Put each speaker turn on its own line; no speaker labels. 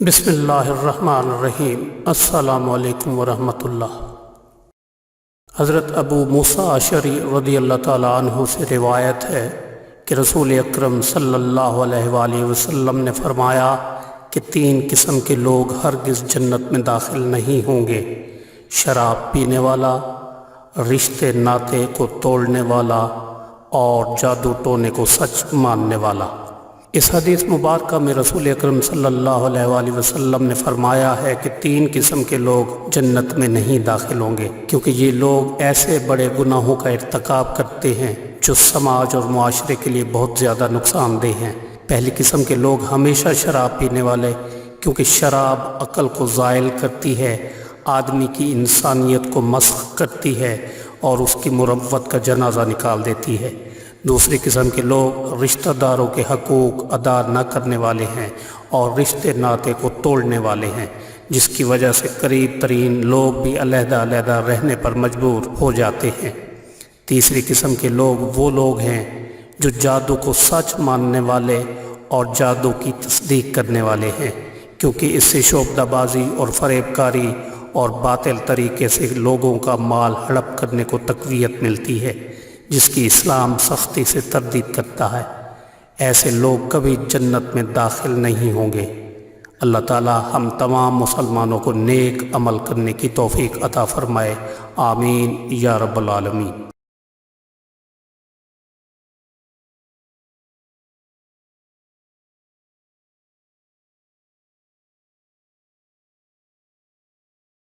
بسم اللہ الرحمن الرحیم۔ السلام علیکم ورحمۃ اللہ۔ حضرت ابو موسیٰ اشعری رضی اللہ تعالیٰ عنہ سے روایت ہے کہ رسول اکرم صلی اللہ علیہ وآلہ وسلم نے فرمایا کہ 3 قسم کے لوگ ہرگز جنت میں داخل نہیں ہوں گے: شراب پینے والا، رشتے ناطے کو توڑنے والا اور جادو ٹونے کو سچ ماننے والا۔ اس حدیث مبارکہ میں رسول اکرم صلی اللہ علیہ وآلہ وسلم نے فرمایا ہے کہ 3 قسم کے لوگ جنت میں نہیں داخل ہوں گے، کیونکہ یہ لوگ ایسے بڑے گناہوں کا ارتکاب کرتے ہیں جو سماج اور معاشرے کے لیے بہت زیادہ نقصان دہ ہیں۔ پہلی قسم کے لوگ ہمیشہ شراب پینے والے، کیونکہ شراب عقل کو زائل کرتی ہے، آدمی کی انسانیت کو مسخ کرتی ہے اور اس کی مروت کا جنازہ نکال دیتی ہے۔ دوسری قسم کے لوگ رشتہ داروں کے حقوق ادا نہ کرنے والے ہیں اور رشتے ناطے کو توڑنے والے ہیں، جس کی وجہ سے قریب ترین لوگ بھی علیحدہ علیحدہ رہنے پر مجبور ہو جاتے ہیں۔ تیسری قسم کے لوگ وہ لوگ ہیں جو جادو کو سچ ماننے والے اور جادو کی تصدیق کرنے والے ہیں، کیونکہ اس سے شعبدہ بازی اور فریب کاری اور باطل طریقے سے لوگوں کا مال ہڑپ کرنے کو تقویت ملتی ہے، جس کی اسلام سختی سے تردید کرتا ہے۔ ایسے لوگ کبھی جنت میں داخل نہیں ہوں گے۔ اللہ تعالی ہم تمام مسلمانوں کو نیک عمل کرنے کی توفیق عطا فرمائے، آمین یا رب العالمین۔